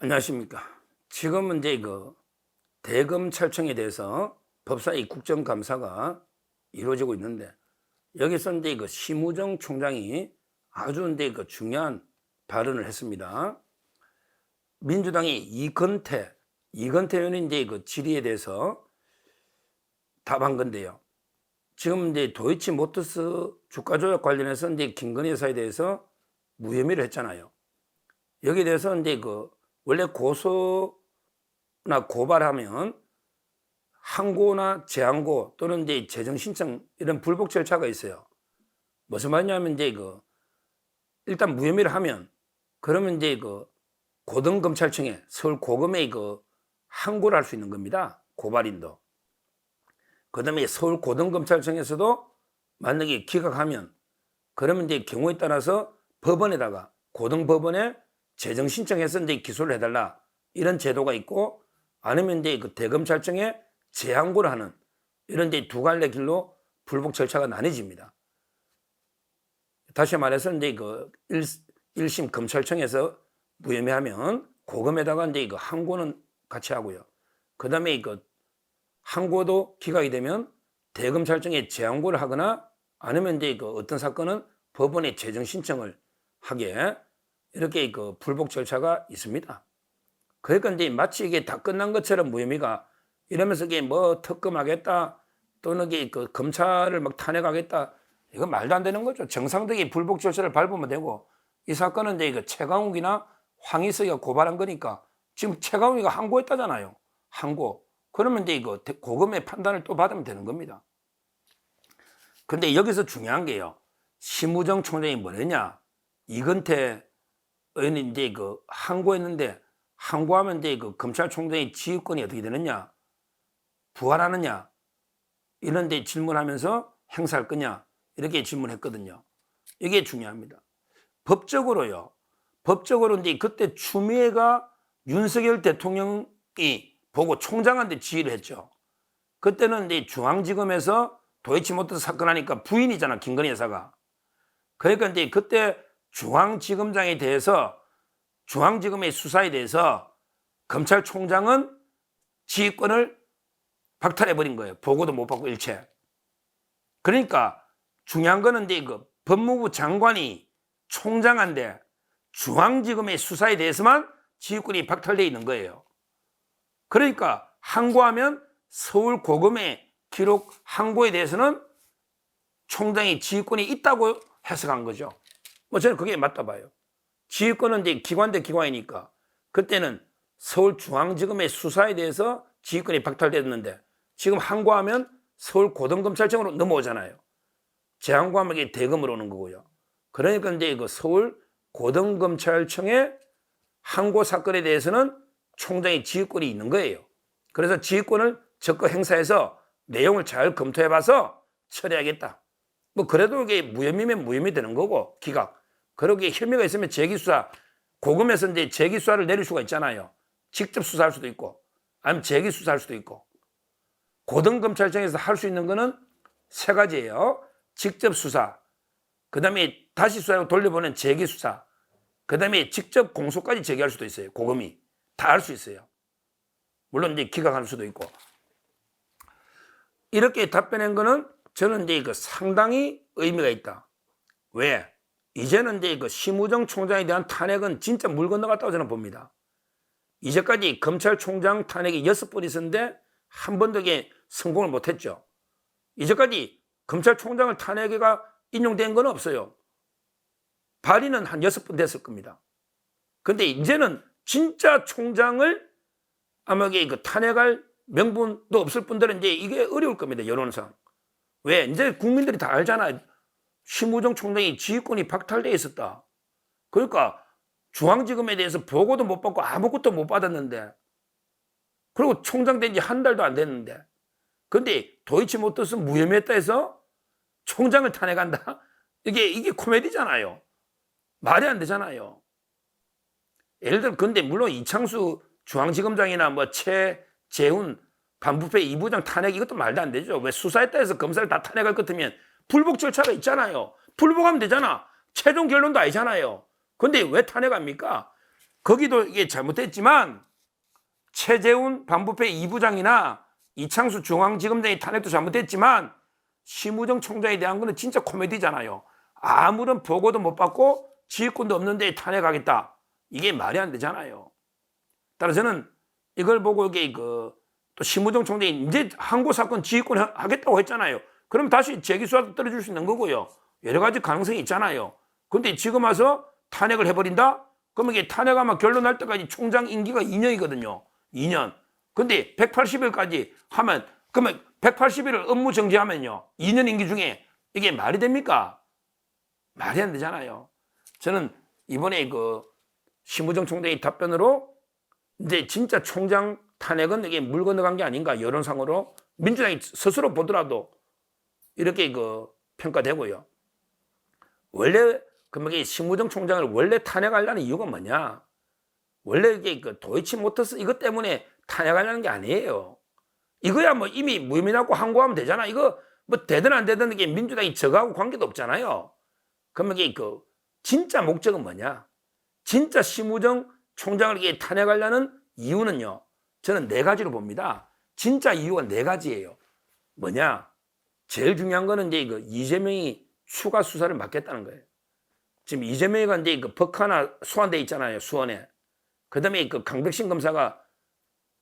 안녕하십니까. 지금은 이제 대검찰청에 대해서 법사위 국정감사가 이루어지고 있는데, 여기서 이제 심우정 총장이 아주 이제 중요한 발언을 했습니다. 민주당이 이건태 의원이 이제 질의에 대해서 답한 건데요. 지금 이제 도이치모터스 주가 조작 관련해서 이제 김건희 여사에 대해서 무혐의를 했잖아요. 여기에 대해서 이제 원래 고소나 고발하면 항고나 재항고 또는 이제 재정 신청 이런 불복 절차가 있어요. 무슨 말이냐면 이제 일단 무혐의를 하면 그러면 이제 고등검찰청에 서울 고검에 항고를 할 수 있는 겁니다. 고발인도. 그다음에 서울 고등검찰청에서도 만약에 기각하면 그러면 이제 경우에 따라서 법원에다가 고등법원에 재정 신청해서 이제 기소를 해달라 이런 제도가 있고, 아니면 이제 대검찰청에 재항고를 하는 이런 이제 두 갈래 길로 불복 절차가 나뉘집니다. 다시 말해서 이제 1심 검찰청에서 무혐의하면 고검에다가 이제 항고는 같이 하고요. 그 다음에 항고도 기각이 되면 대검찰청에 재항고를 하거나 아니면 이제 어떤 사건은 법원에 재정 신청을 하게 이렇게 불복 절차가 있습니다. 그러니까 이제 마치 이게 다 끝난 것처럼 무혐의가 이러면서 이게 뭐 특검하겠다 또는 이게 검찰을 막 탄핵하겠다, 이거 말도 안 되는 거죠. 정상적인 불복 절차를 밟으면 되고, 이 사건은 이제 최강욱이나 황희석이가 고발한 거니까 지금 최강욱이가 항고했다잖아요. 항고. 그러면 이제 고검의 판단을 또 받으면 되는 겁니다. 근데 여기서 중요한 게요. 심우정 총장이 뭐냐? 이건태 의원이 이제 항고했는데, 항고하면 이제 검찰총장의 지휘권이 어떻게 되느냐? 부활하느냐? 이런 데 질문하면서 행사할 거냐? 이렇게 질문했거든요. 이게 중요합니다. 법적으로요. 법적으로 이제 그때 추미애가 윤석열 대통령이 보고 총장한테 지휘를 했죠. 그때는 이제 중앙지검에서 도이치모터스 사건 하니까 부인이잖아, 김건희 여사가. 그러니까 이제 그때 중앙지검장에 대해서, 중앙지검의 수사에 대해서 검찰총장은 지휘권을 박탈해버린 거예요. 보고도 못 받고 일체. 그러니까 중요한 거는 이제 법무부 장관이 총장한테 중앙지검의 수사에 대해서만 지휘권이 박탈되어 있는 거예요. 그러니까 항고하면 서울 고검의 기록 항고에 대해서는 총장이 지휘권이 있다고 해석한 거죠. 뭐 저는 그게 맞다 봐요. 지휘권은 이제 기관 대 기관이니까 그때는 서울중앙지검의 수사에 대해서 지휘권이 박탈됐는데, 지금 항고하면 서울 고등검찰청으로 넘어오잖아요. 재항고하면 이게 대검으로 오는 거고요. 그러니까 이제 서울 고등검찰청의 항고 사건에 대해서는 총장의 지휘권이 있는 거예요. 그래서 지휘권을 적극 행사해서 내용을 잘 검토해봐서 처리하겠다. 뭐 그래도 이게 무혐의면 무혐의 되는 거고, 기각. 그러기에 혐의가 있으면 재기수사, 고검에서 이제 재기수사를 내릴 수가 있잖아요. 직접 수사할 수도 있고, 아니면 재기수사할 수도 있고. 고등검찰청에서 할 수 있는 거는 세 가지예요. 직접 수사, 그 다음에 다시 수사하고 돌려보낸 재기수사, 그 다음에 직접 공소까지 제기할 수도 있어요. 고검이. 다 할 수 있어요. 물론 이제 기각할 수도 있고. 이렇게 답변한 거는 저는 이제 상당히 의미가 있다. 왜? 이제는 이제 심우정 총장에 대한 탄핵은 진짜 물 건너갔다고 저는 봅니다. 이제까지 검찰총장 탄핵이 6번 있었는데 한 번도 성공을 못했죠. 이제까지 검찰총장을 탄핵가 인용된 건 없어요. 발의는 한 6번 됐을 겁니다. 근데 이제는 진짜 총장을 아마 탄핵할 명분도 없을 분들은 이제 이게 어려울 겁니다. 여론상. 왜? 이제 국민들이 다 알잖아요. 심우정 총장이 지휘권이 박탈되어 있었다. 그러니까 중앙지검에 대해서 보고도 못 받고 아무것도 못 받았는데, 그리고 총장 된 지 한 달도 안 됐는데, 근데 도이치모터스 무혐의했다 해서 총장을 탄핵한다? 이게 코미디잖아요. 말이 안 되잖아요. 예를 들어, 근데 물론 이창수 중앙지검장이나 뭐 최재훈 반부패 2부장 탄핵, 이것도 말도 안 되죠. 왜 수사했다 해서 검사를 다 탄핵할 것 같으면 불복 절차가 있잖아요. 불복하면 되잖아. 최종 결론도 아니잖아요. 근데 왜 탄핵합니까? 거기도 이게 잘못됐지만 최재훈 반부패 2부장이나 이창수 중앙지검장의 탄핵도 잘못됐지만 심우정 총장에 대한 거는 진짜 코미디잖아요. 아무런 보고도 못 받고 지휘권도 없는데 탄핵하겠다. 이게 말이 안 되잖아요. 따라서 저는 이걸 보고 이게 또 심우정 총장이 이제 항고 사건 지휘권 하겠다고 했잖아요. 그럼 다시 재기소하도 떨어질 수 있는 거고요. 여러 가지 가능성이 있잖아요. 근데 지금 와서 탄핵을 해버린다? 그러면 이게 탄핵하면 결론 날 때까지 총장 임기가 2년이거든요. 2년. 근데 180일까지 하면, 그러면 180일을 업무 정지하면요. 2년 임기 중에 이게 말이 됩니까? 말이 안 되잖아요. 저는 이번에 심우정 총장의 답변으로 이제 진짜 총장 탄핵은 이게 물 건너간 게 아닌가, 여론상으로. 민주당이 스스로 보더라도 이렇게 평가되고요. 원래, 그러면 이 심우정 총장을 원래 탄핵하려는 이유가 뭐냐? 원래 이게 도이치모터스 이것 때문에 탄핵하려는 게 아니에요. 이거야 뭐 이미 무혐의라고 항고하면 되잖아. 이거 뭐 되든 안 되든 이게 민주당이 저거하고 관계도 없잖아요. 그러면 이게 진짜 목적은 뭐냐? 진짜 심우정 총장을 이게 탄핵하려는 이유는요. 저는 4가지로 봅니다. 진짜 이유가 4가지예요. 뭐냐? 제일 중요한 거는 이제 이재명이 추가 수사를 맡겠다는 거예요. 지금 이재명이가 이제 법 하나 소환돼 있잖아요. 수원에. 그 다음에 강백신 검사가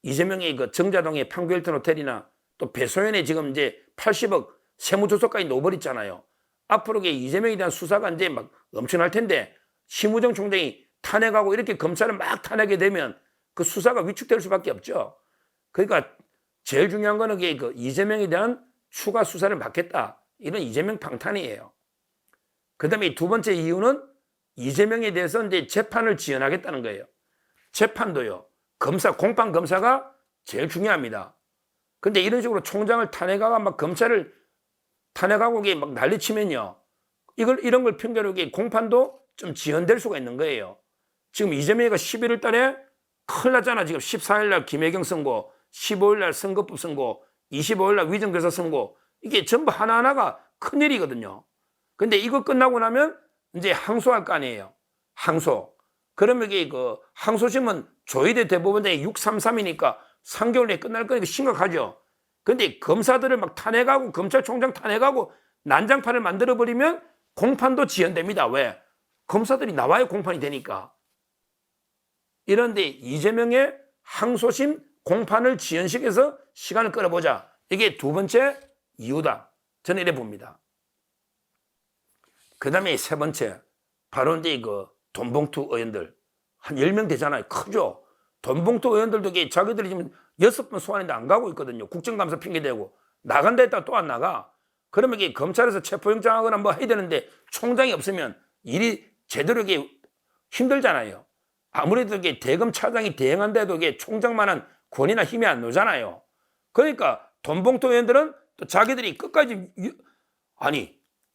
이재명의 정자동의 판교힐튼 호텔이나 또 배소연에 지금 이제 80억 세무조서까지 넣어버렸잖아요. 앞으로 이재명에 대한 수사가 이제 막 엄청날 텐데 심우정 총장이 탄핵하고 이렇게 검찰을 막 탄핵하게 되면 그 수사가 위축될 수밖에 없죠. 그러니까 제일 중요한 거는 이재명에 대한 추가 수사를 맡겠다. 이런 이재명 방탄이에요. 그 다음에 2번째 이유는 이재명에 대해서 이제 재판을 지연하겠다는 거예요. 재판도요. 공판 검사가 제일 중요합니다. 근데 이런 식으로 총장을 탄핵하고 막 검찰을 탄핵하고 막 난리치면요. 이런 걸 핑계로 공판도 좀 지연될 수가 있는 거예요. 지금 이재명이가 11월 달에 큰일 났잖아. 지금 14일 날 김혜경 선고, 15일 날 선거법 선고, 25일 날 위정교사 선고. 이게 전부 하나하나가 큰일이거든요. 근데 이거 끝나고 나면 이제 항소할 거 아니에요. 항소. 그러면 이게 항소심은 조희대 대법원장이 633이니까 3개월 내에 끝날 거니까 심각하죠. 근데 검사들을 막 탄핵하고 검찰총장 탄핵하고 난장판을 만들어버리면 공판도 지연됩니다. 왜? 검사들이 나와야 공판이 되니까. 이런데 이재명의 항소심 공판을 지연시켜서 시간을 끌어보자. 이게 2번째 이유다. 저는 이래 봅니다. 그 다음에 3번째. 바로 이제 돈봉투 의원들. 한 10명 되잖아요. 크죠? 돈봉투 의원들도 자기들이 지금 6번 소환했는데 안 가고 있거든요. 국정감사 핑계대고. 나간다 했다가 또 안 나가. 그러면 이게 검찰에서 체포영장 하거나 뭐 해야 되는데 총장이 없으면 일이 제대로 힘들잖아요. 아무래도 대검 차장이 대행한다 해도 총장만한 권위나 힘이 안 나잖아요. 그러니까 돈봉투 의원들은 또 자기들이 끝까지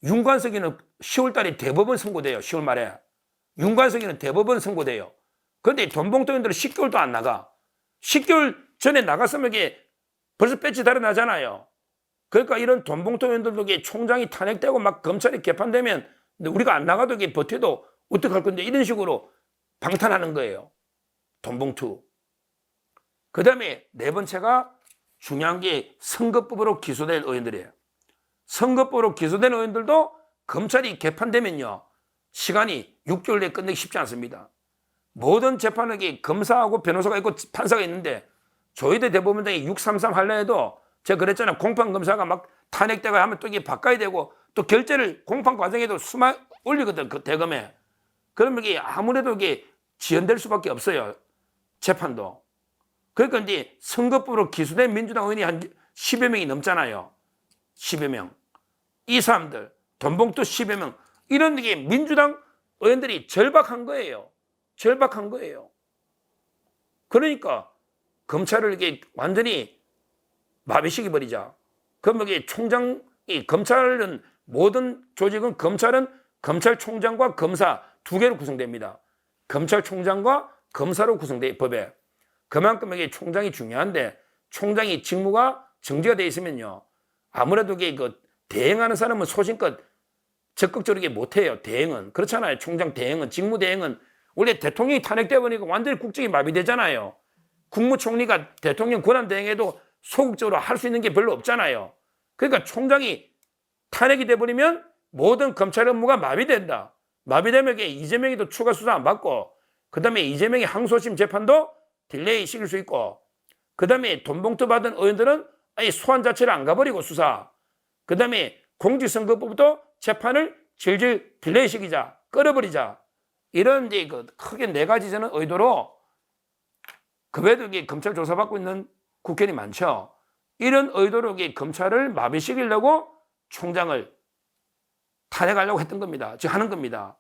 윤관석이는 10월 달에 대법원 선고돼요. 10월 말에. 윤관석이는 대법원 선고돼요. 그런데 돈봉투 의원들은 10개월도 안 나가. 10개월 전에 나갔으면 벌써 배치 달아나잖아요. 그러니까 이런 돈봉투 의원들도 총장이 탄핵되고 막 검찰이 개판되면 우리가 안 나가도 버텨도 어떡할 건데 이런 식으로 방탄하는 거예요. 돈봉투. 그 다음에 4번째가 중요한 게 선거법으로 기소된 의원들이에요. 선거법으로 기소된 의원들도 검찰이 개판되면요. 시간이 6개월 내에 끝내기 쉽지 않습니다. 모든 재판은 검사하고 변호사가 있고 판사가 있는데 조희대 대법원장이 633 하려 해도 제가 그랬잖아요. 공판검사가 막 탄핵되고 하면 또 바꿔야 되고 또 결재를 공판 과정에도 올리거든. 그 대검에. 그러면 아무래도 지연될 수밖에 없어요. 재판도. 그러니까 이제 선거법으로 기소된 민주당 의원이 한 10여 명이 넘잖아요. 10여 명. 이 사람들, 돈봉투 10여 명. 이런 민주당 의원들이 절박한 거예요. 절박한 거예요. 그러니까 검찰을 완전히 마비시켜버리자. 그러면 검찰은 모든 조직은 검찰은 검찰총장과 검사 2개로 구성됩니다. 검찰총장과 검사로 구성돼 법에. 그만큼 총장이 중요한데 총장이 직무가 정지가 돼 있으면요. 아무래도 대행하는 사람은 소신껏 적극적으로 못해요. 대행은. 그렇잖아요. 총장 대행은, 직무 대행은 원래 대통령이 탄핵돼 버리니까 완전히 국정이 마비되잖아요. 국무총리가 대통령 권한 대행에도 소극적으로 할 수 있는 게 별로 없잖아요. 그러니까 총장이 탄핵이 돼버리면 모든 검찰 업무가 마비된다. 마비되면 이재명이도 추가 수사 안 받고, 그 다음에 이재명의 항소심 재판도 딜레이 시킬 수 있고, 그 다음에 돈 봉투 받은 의원들은 아예 소환 자체를 안 가버리고 수사, 그 다음에 공직선거법도 재판을 질질 딜레이 시키자, 끌어버리자. 이런 이제 크게 네 가지 저는 의도로, 그 외에도 검찰 조사받고 있는 국회의원이 많죠. 이런 의도로 검찰을 마비시키려고 총장을 탄핵하려고 했던 겁니다. 즉 하는 겁니다.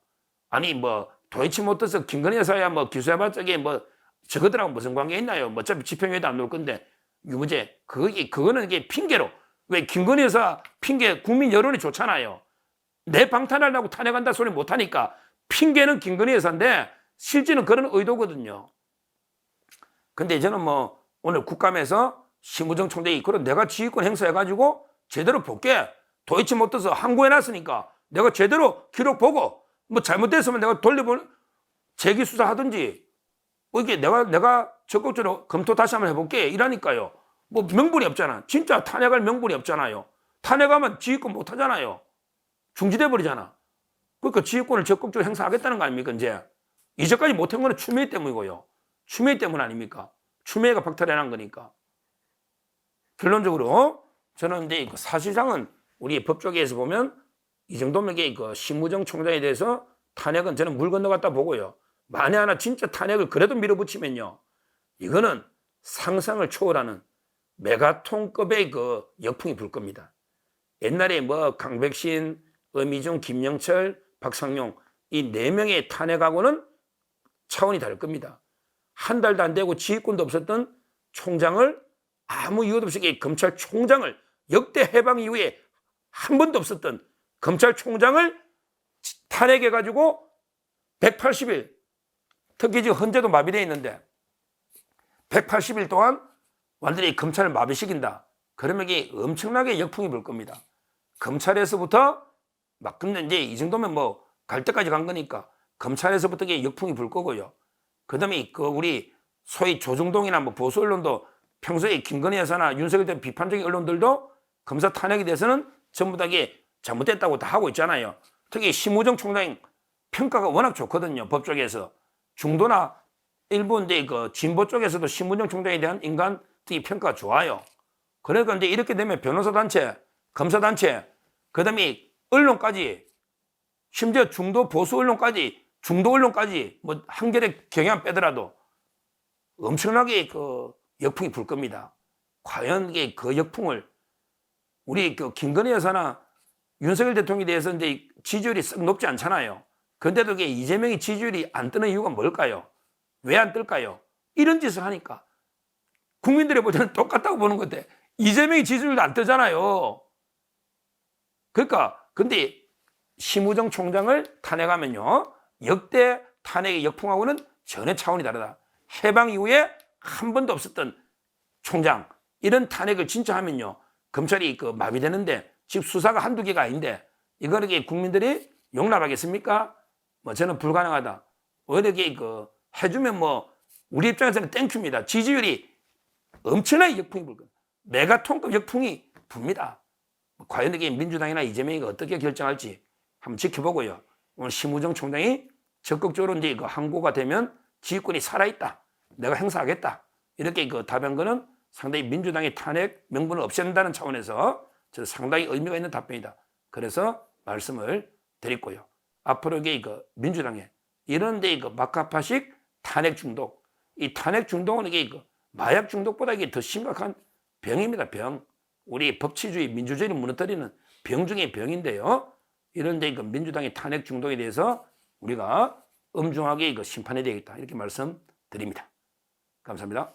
아니 뭐 도이치모터스 김건희 여사야 뭐 기소해봤자 뭐 저거들하고 무슨 관계 있나요? 뭐 어차피 집행유예도 안 나올 건데 유무죄 그거는 핑계로, 왜 김건희 여사 핑계 국민 여론이 좋잖아요. 내 방탄하려고 탄핵한다 소리 못하니까 핑계는 김건희 여사인데 실제는 그런 의도거든요. 근데 저는 뭐 오늘 국감에서 심우정 총장이 그럼 내가 지휘권 행사해가지고 제대로 볼게, 도이치모터스 항고해놨으니까 내가 제대로 기록 보고 뭐 잘못됐으면 내가 돌려볼 재기 수사하든지 뭐 이게 내가 적극적으로 검토 다시 한번 해볼게 이라니까요. 뭐 명분이 없잖아. 진짜 탄핵할 명분이 없잖아요. 탄핵하면 지휘권 못 하잖아요. 중지돼 버리잖아. 그러니까 지휘권을 적극적으로 행사하겠다는 거 아닙니까? 이제까지 못한 거는 추미애 때문이고요. 추미애 때문 아닙니까? 추미애가 박탈해난 거니까. 결론적으로 저는 이제 사실상은 우리 법조계에서 보면 이 정도면 심우정 총장에 대해서 탄핵은 저는 물 건너갔다 보고요. 만에 하나 진짜 탄핵을 그래도 밀어붙이면요, 이거는 상상을 초월하는 메가톤급의 역풍이 불 겁니다. 옛날에 뭐 강백신, 엄희중, 김영철, 박상용 이 4명의 탄핵하고는 차원이 다를 겁니다. 한 달도 안 되고 지휘권도 없었던 총장을 아무 이유도 없이 검찰총장을, 역대 해방 이후에 한 번도 없었던 검찰총장을 탄핵해가지고 180일, 특히 지금 헌재도 마비되어 있는데 180일 동안 완전히 검찰을 마비시킨다. 그러면 이게 엄청나게 역풍이 불 겁니다. 검찰에서부터 막 근데 이제 이 정도면 뭐 갈 때까지 간 거니까 검찰에서부터 이게 역풍이 불 거고요. 그다음에 우리 소위 조중동이나 뭐 보수 언론도 평소에 김건희 여사나 윤석열 대 비판적인 언론들도 검사 탄핵에 대해서는 전부 다 이게 잘못됐다고 다 하고 있잖아요. 특히 심우정 총장 평가가 워낙 좋거든요. 법조계에서. 중도나 일부 이제 진보 쪽에서도 심우정 총장에 대한 인간 특히 평가가 좋아요. 그러니까 이제 이렇게 되면 변호사 단체, 검사 단체, 그다음에 언론까지, 심지어 중도 보수 언론까지, 중도 언론까지 뭐 한결의 경향 빼더라도 엄청나게 역풍이 불 겁니다. 과연 이게 그 역풍을 우리 김건희 여사나 윤석열 대통령에 대해서 이제 지지율이 썩 높지 않잖아요. 그런데도 이게 이재명이 지지율이 안 뜨는 이유가 뭘까요? 왜 안 뜰까요? 이런 짓을 하니까. 국민들이 볼 때는 똑같다고 보는 건데 이재명이 지지율도 안 뜨잖아요. 그러니까 근데 심우정 총장을 탄핵하면요, 역대 탄핵의 역풍하고는 전혀 차원이 다르다. 해방 이후에 한 번도 없었던 총장, 이런 탄핵을 진짜 하면요, 검찰이 마비되는데 지금 수사가 한두 개가 아닌데 이거를 국민들이 용납하겠습니까? 뭐 저는 불가능하다. 오히려 해주면 뭐 우리 입장에서는 땡큐입니다. 지지율이 엄청나게 역풍이 불 겁니다. 메가톤급 역풍이 붑니다. 과연 이게 민주당이나 이재명이 어떻게 결정할지 한번 지켜보고요. 오늘 심우정 총장이 적극적으로 이제 항고가 되면 지휘권이 살아있다, 내가 행사하겠다, 이렇게 답한 거는 상당히 민주당의 탄핵 명분을 없앤다는 차원에서 저는 상당히 의미가 있는 답변이다. 그래서 말씀을 드렸고요. 앞으로 이게 민주당에 이런 데 막가파식 탄핵 중독, 이 탄핵 중독은 이게 마약 중독보다 이게 더 심각한 병입니다. 병. 우리 법치주의, 민주주의를 무너뜨리는 병 중의 병인데요. 이런 데 민주당의 탄핵 중독에 대해서 우리가 엄중하게 심판해야 되겠다, 이렇게 말씀드립니다. 감사합니다.